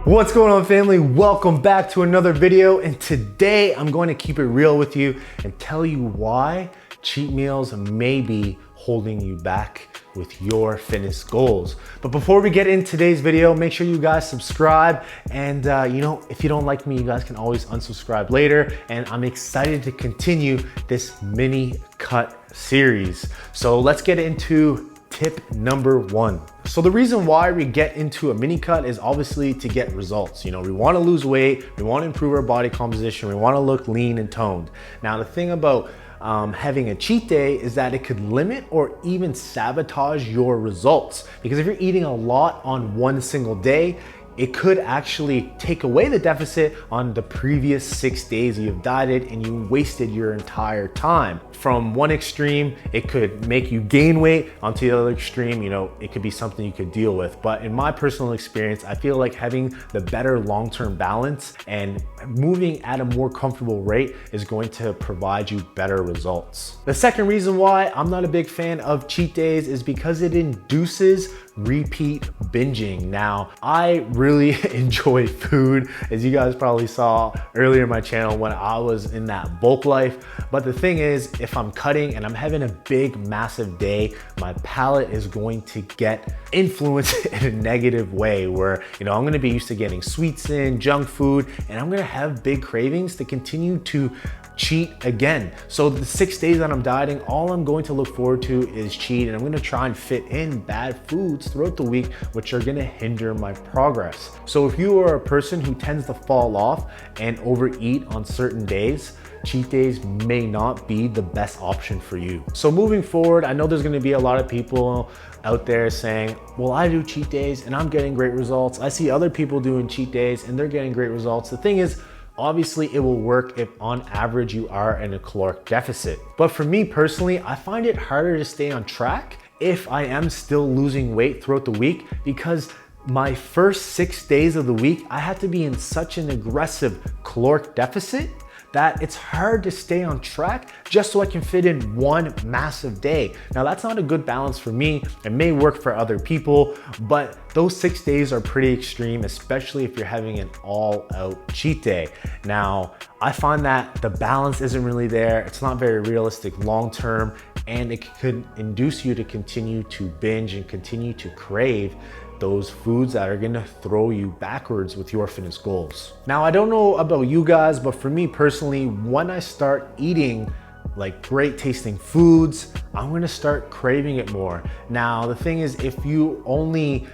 What's going on, family? Welcome back to another video, and today I'm going to keep it real with you and tell you why cheat meals may be holding you back with your fitness goals. But before we get into today's video, make sure you guys subscribe, and if you don't like me, you guys can always unsubscribe later. And I'm excited to continue this mini cut series. So let's get into tip number one. So the reason why we get into a mini cut is obviously to get results. We want to lose weight, we want to improve our body composition, we want to look lean and toned. Now the thing about having a cheat day is that it could limit or even sabotage your results, because if you're eating a lot on one single day, it could actually take away the deficit on the previous 6 days you've dieted, and you wasted your entire time. From one extreme, it could make you gain weight. Onto the other extreme, it could be something you could deal with. But in my personal experience, I feel like having the better long-term balance and moving at a more comfortable rate is going to provide you better results. The second reason why I'm not a big fan of cheat days is because it induces repeat binging. Now, I really enjoy food, as you guys probably saw earlier in my channel when I was in that bulk life. But the thing is, if I'm cutting and I'm having a big, massive day, my palate is going to get influenced in a negative way where, I'm gonna be used to getting sweets in, junk food, and I'm gonna have big cravings to continue to cheat again. So the 6 days that I'm dieting, all I'm going to look forward to is cheat, and I'm gonna try and fit in bad foods throughout the week, which are gonna hinder my progress. So if you are a person who tends to fall off and overeat on certain days, cheat days may not be the best option for you. So moving forward, I know there's gonna be a lot of people out there saying, well, I do cheat days and I'm getting great results. I see other people doing cheat days and they're getting great results. The thing is, obviously it will work if on average you are in a caloric deficit. But for me personally, I find it harder to stay on track if I am still losing weight throughout the week, because my first 6 days of the week, I have to be in such an aggressive caloric deficit that it's hard to stay on track just so I can fit in one massive day. Now that's not a good balance for me. It may work for other people, but those 6 days are pretty extreme, especially if you're having an all-out cheat day. Now, I find that the balance isn't really there. It's not very realistic long-term, and it could induce you to continue to binge and continue to crave those foods that are gonna throw you backwards with your fitness goals. Now, I don't know about you guys, but for me personally, when I start eating like great tasting foods, I'm gonna start craving it more. Now, the thing is, if you only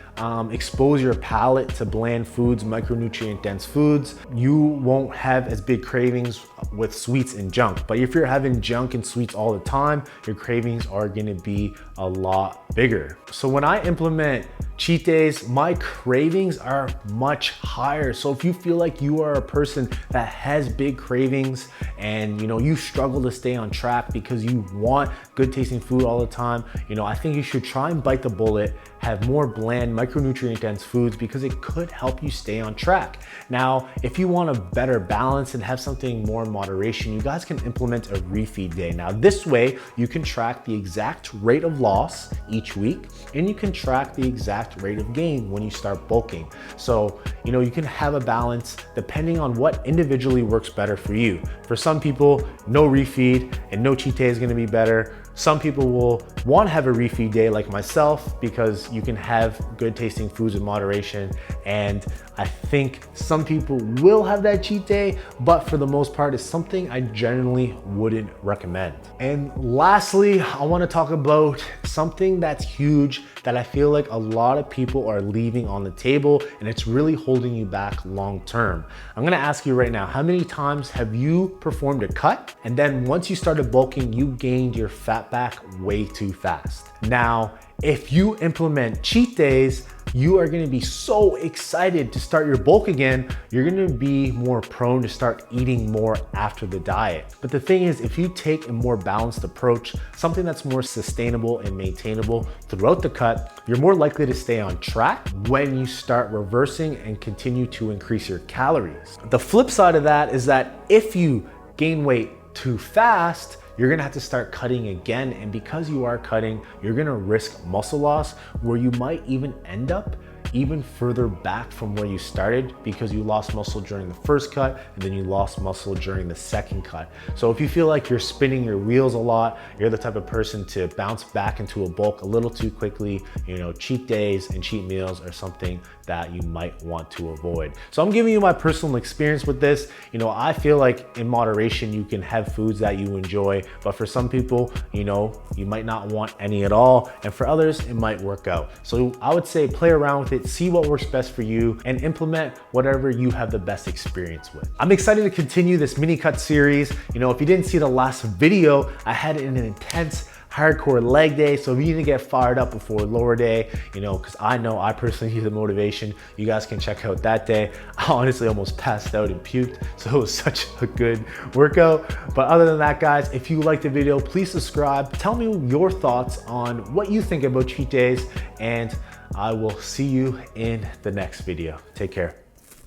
expose your palate to bland foods, micronutrient dense foods, you won't have as big cravings with sweets and junk. But if you're having junk and sweets all the time, your cravings are gonna be a lot bigger. So when I implement cheat days, my cravings are much higher. So if you feel like you are a person that has big cravings and you struggle to stay on track because you want good tasting food all the time, I think you should try and bite the bullet, have more bland micronutrient dense foods, because it could help you stay on track. Now, if you want a better balance and have something more in moderation, you guys can implement a refeed day. Now this way you can track the exact rate of loss each week, and you can track the exact rate of gain when you start bulking. So you can have a balance depending on what individually works better for you. For some people, no refeed and no cheat day is going to be better. Some people will want to have a refeed day like myself, because you can have good tasting foods in moderation. And I think some people will have that cheat day, but for the most part, it's something I generally wouldn't recommend. And lastly, I want to talk about something that's huge that I feel like a lot of people are leaving on the table, and it's really holding you back long term. I'm going to ask you right now, how many times have you performed a cut and then once you started bulking, you gained your fat back way too fast? Now, if you implement cheat days, you are gonna be so excited to start your bulk again. You're gonna be more prone to start eating more after the diet. But the thing is, if you take a more balanced approach, something that's more sustainable and maintainable throughout the cut, you're more likely to stay on track when you start reversing and continue to increase your calories. The flip side of that is that if you gain weight too fast, you're gonna have to start cutting again. And because you are cutting, you're gonna risk muscle loss, where you might even end up even further back from where you started because you lost muscle during the first cut and then you lost muscle during the second cut. So if you feel like you're spinning your wheels a lot, you're the type of person to bounce back into a bulk a little too quickly, you know, cheat days and cheat meals are something that you might want to avoid. So I'm giving you my personal experience with this. You know, I feel like in moderation, you can have foods that you enjoy, but for some people, you know, you might not want any at all. And for others, it might work out. So I would say play around with it, see what works best for you, and implement whatever you have the best experience with. I'm excited to continue this mini cut series. You know, if you didn't see the last video, I had an intense hardcore leg day. So if you need to get fired up before lower day, you know, because I personally need the motivation, you guys can check out that day. I honestly almost passed out and puked. So it was such a good workout. But other than that, guys, if you liked the video, please subscribe. Tell me your thoughts on what you think about cheat days, and I will see you in the next video. Take care.